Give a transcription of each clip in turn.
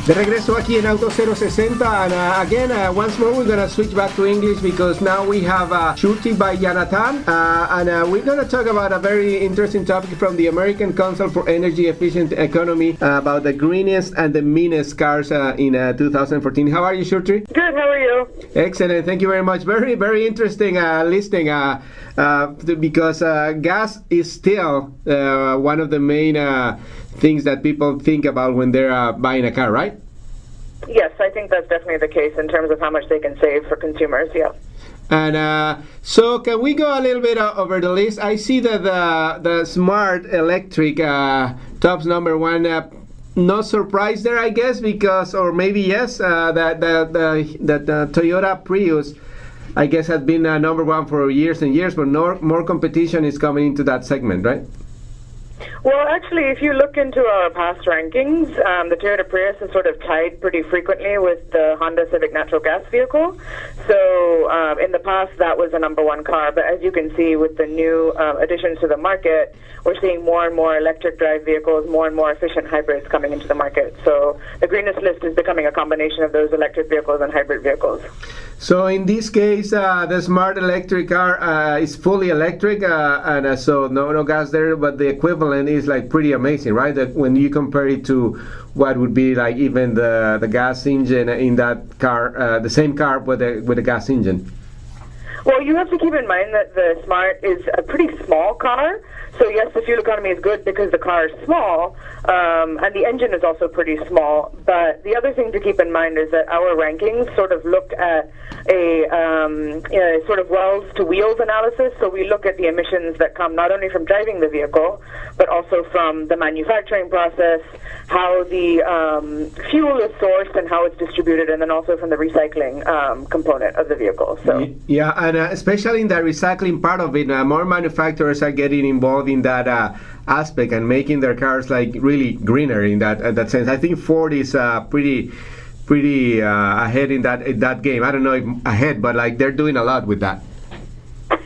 De regreso aquí en Auto 060, and again, once more we're gonna switch back to English because now we have Shruti by Jonathan, and we're gonna talk about a very interesting topic from the American Council for Energy Efficient Economy about the greenest and the meanest cars in 2014. How are you, Shruti? Good, how are you? Excellent, thank you very much. Very, very interesting listening because gas is still one of the main things that people think about when they're buying a car, right? Yes, I think that's definitely the case in terms of how much they can save for consumers, yeah. And so can we go a little bit over the list? I see that the smart electric tops number one. No surprise there, I guess, because, or maybe yes, that the Toyota Prius, I guess, has been number one for years and years, but more competition is coming into that segment, right? Well, actually, if you look into our past rankings, the Toyota Prius is sort of tied pretty frequently with the Honda Civic natural gas vehicle. So in the past, that was the number one car. But as you can see, with the new additions to the market, we're seeing more and more electric drive vehicles, more and more efficient hybrids coming into the market. So the greenest list is becoming a combination of those electric vehicles and hybrid vehicles. So in this case, the smart electric car is fully electric, and so no gas there, but the equivalent is like pretty amazing, right? That when you compare it to what would be like even the gas engine in that car, the same car with a gas engine. Well, you have to keep in mind that the Smart is a pretty small car. So yes, the fuel economy is good because the car is small, and the engine is also pretty small. But the other thing to keep in mind is that our rankings sort of look at a sort of wells to wheels analysis. So we look at the emissions that come not only from driving the vehicle, but also from the manufacturing process, how the fuel is sourced and how it's distributed, and then also from the recycling component of the vehicle. So yeah, and especially in the recycling part of it, more manufacturers are getting involved in that aspect and making their cars like really greener in that sense. I think Ford is pretty ahead in that game. I don't know if ahead, but like they're doing a lot with that.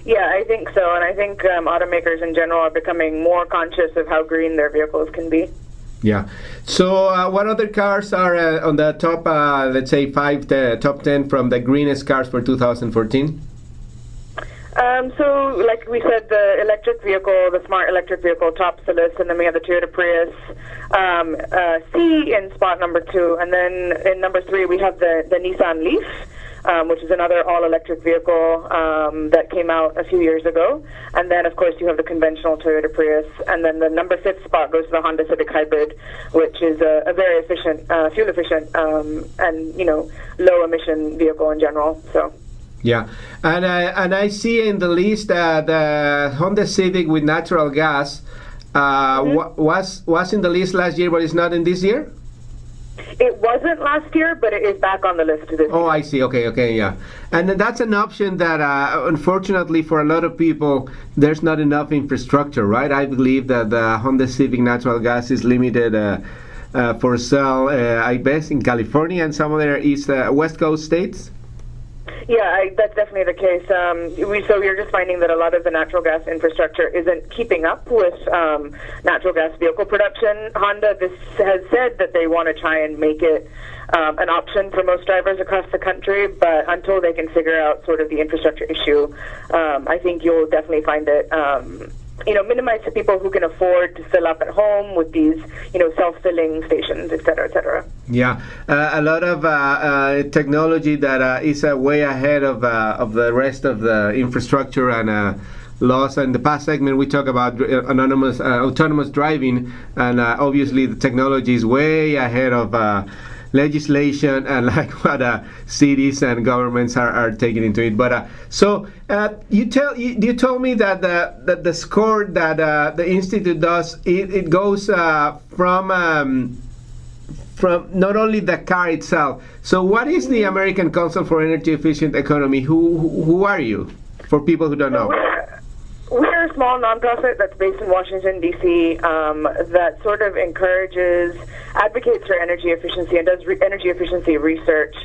Yeah, I think so, and I think automakers in general are becoming more conscious of how green their vehicles can be. Yeah. So what other cars are on the top, let's say top 10 from the greenest cars for 2014? So, like we said, the electric vehicle, the smart electric vehicle tops the list, and then we have the Toyota Prius C in spot number 2, and then in number 3 we have the Nissan Leaf, which is another all-electric vehicle that came out a few years ago. And then, of course, you have the conventional Toyota Prius. And then the number 5th spot goes to the Honda Civic Hybrid, which is a very efficient, fuel-efficient, and, low-emission vehicle in general. So. Yeah, and I see in the list the Honda Civic with natural gas was in the list last year, but it's not in this year? It wasn't last year, but it is back on the list this year. Oh, I see. Okay, yeah. And that's an option that, unfortunately, for a lot of people, there's not enough infrastructure, right? I believe that the Honda Civic natural gas is limited for sale, I guess, in California and some other West Coast states. Yeah, that's definitely the case. So we're just finding that a lot of the natural gas infrastructure isn't keeping up with natural gas vehicle production. Honda has said that they want to try and make it an option for most drivers across the country, but until they can figure out sort of the infrastructure issue, I think you'll definitely find it minimized to people who can afford to fill up at home with these, self-filling stations, et cetera, et cetera. Yeah, a lot of technology that is way ahead of the rest of the infrastructure and laws. In the past segment, we talk about autonomous driving, and obviously the technology is way ahead of legislation and like what cities and governments are taking into it. But so you told me that the score that the institute does, it goes from not only the car itself. So what is the American Council for Energy Efficient Economy? Who are you, for people who don't know? We're a small nonprofit that's based in Washington, D.C., that sort of advocates for energy efficiency and does energy efficiency research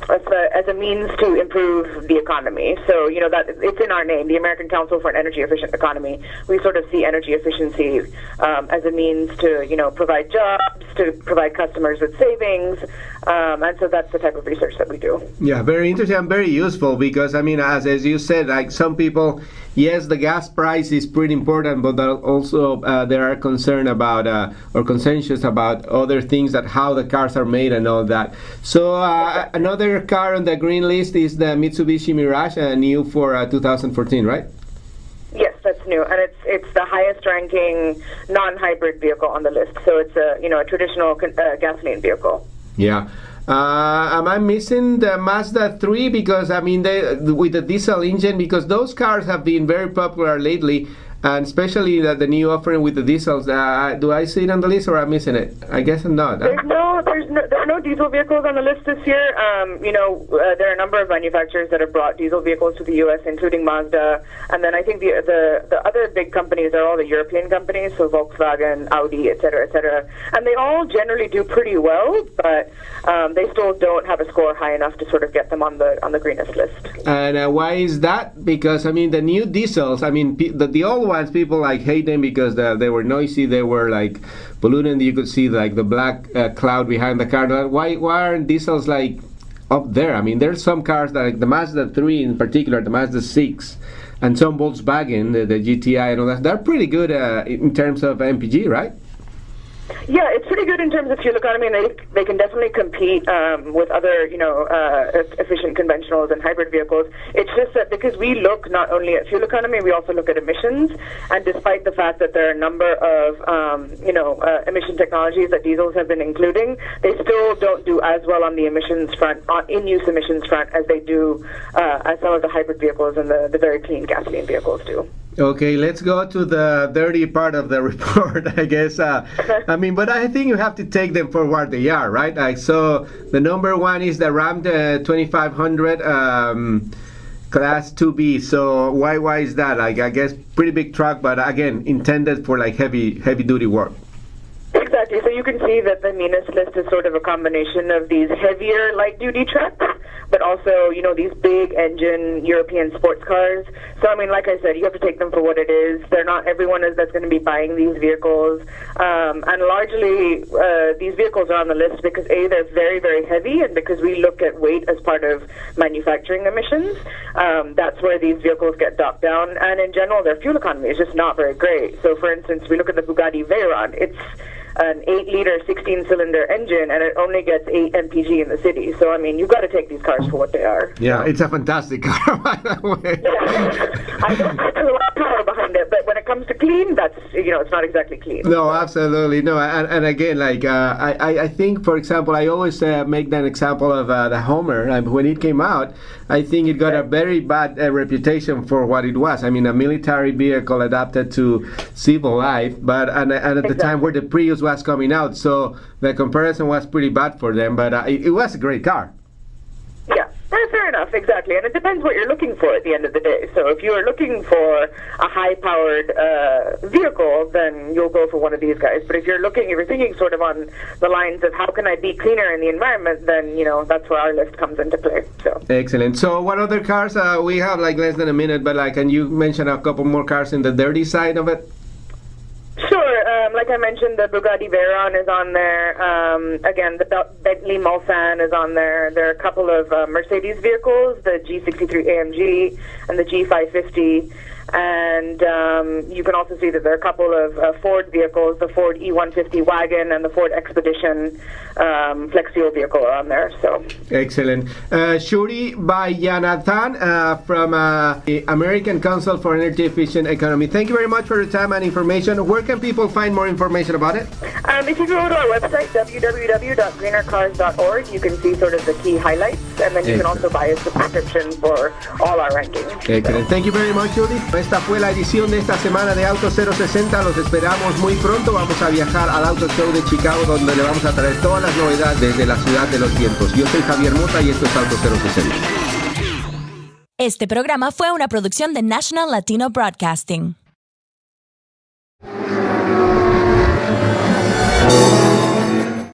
as a means to improve the economy. So, that it's in our name, the American Council for an Energy Efficient Economy. We sort of see energy efficiency as a means to, provide jobs, to provide customers with savings, and so that's the type of research that we do. Yeah, very interesting and very useful because, as you said, like some people, yes, the gas price is pretty important, but also there are concerned about or conscientious about other things, that how the cars are made and all that. So another car on the green list is the Mitsubishi Mirage, new for 2014, right? Yes, that's new, and it's the highest ranking non-hybrid vehicle on the list. So it's a traditional gasoline vehicle. Yeah. Am I missing the Mazda 3? Because with the diesel engine, because those cars have been very popular lately, and especially the new offering with the diesels. Do I see it on the list, or am I missing it? I guess I'm not. There are no diesel vehicles on the list this year. There are a number of manufacturers that have brought diesel vehicles to the U.S., including Mazda, and then I think the other big companies are all the European companies, so Volkswagen, Audi, et cetera, and they all generally do pretty well, but they still don't have a score high enough to sort of get them on the greenest list. And why is that? Because the new diesels, the old ones, people hate them because they were noisy, they were pollutant. You could see the black cloud behind the car. Why aren't diesels up there? There's some cars like the Mazda 3 in particular, the Mazda 6, and some Volkswagen, the GTI and all that. They're pretty good in terms of MPG, right? Yeah, it's pretty good in terms of fuel economy, and they can definitely compete with other, efficient conventionals and hybrid vehicles. It's just that because we look not only at fuel economy, we also look at emissions, and despite the fact that there are a number of, emission technologies that diesels have been including, they still don't do as well on the emissions front, in-use emissions front, as they do as some of the hybrid vehicles and the very clean gasoline vehicles do. Okay, let's go to the dirty part of the report, I guess. But I think you have to take them for what they are, right? So the number one is the Ram 2500 Class 2B. So why is that? I guess pretty big truck, but again, intended for heavy duty work. Exactly. So you can see that the meanest list is sort of a combination of these heavier light-duty trucks, but also, these big engine European sports cars. So, like I said, you have to take them for what it is. They're not everyone that's going to be buying these vehicles. And largely, these vehicles are on the list because, A, they're very, very heavy, and because we look at weight as part of manufacturing emissions. That's where these vehicles get docked down. And in general, their fuel economy is just not very great. So, for instance, we look at the Bugatti Veyron. It's an 8-liter, 16-cylinder engine, and it only gets 8 mpg in the city. So, you've got to take these cars for what they are. Yeah, it's a fantastic car, by the way. Yeah. I don't think there's a lot of power behind it, but when it comes to clean, that's, it's not exactly clean. No, absolutely. No, and again, I think, for example, I always make that example of the Hummer. When it came out, I think it got a very bad reputation for what it was. A military vehicle adapted to civil life, but and at the time where the Prius was coming out, so the comparison was pretty bad for them, but it was a great car. Yeah, fair enough, exactly. And it depends what you're looking for at the end of the day. So if you're looking for a high-powered vehicle, then you'll go for one of these guys. But if you're thinking sort of on the lines of how can I be cleaner in the environment, then, that's where our list comes into play. So excellent. So what other cars? We have less than a minute, but can you mention a couple more cars in the dirty side of it? Sure. Like I mentioned, the Bugatti Veyron is on there. Again, the Bentley Mulsanne is on there. There are a couple of Mercedes vehicles, the G63 AMG and the G550. And you can also see that there are a couple of Ford vehicles, the Ford E150 wagon and the Ford Expedition flex-fuel vehicle are on there. So excellent. Shuri Bayanathan from the American Council for Energy Efficient Economy. Thank you very much for your time and information. Where can people find more information about it? If you go to our website, www.greenercars.org, you can see sort of the key highlights, and then you can also buy a subscription for all our rankings. Excellent. Thank you very much, Judy. Esta fue la edición de esta semana de Auto 060. Los esperamos muy pronto. Vamos a viajar al Auto Show de Chicago, donde le vamos a traer todas las novedades desde la ciudad de los vientos. Yo soy Javier Mota y esto es Auto 060. Este programa fue una producción de National Latino Broadcasting.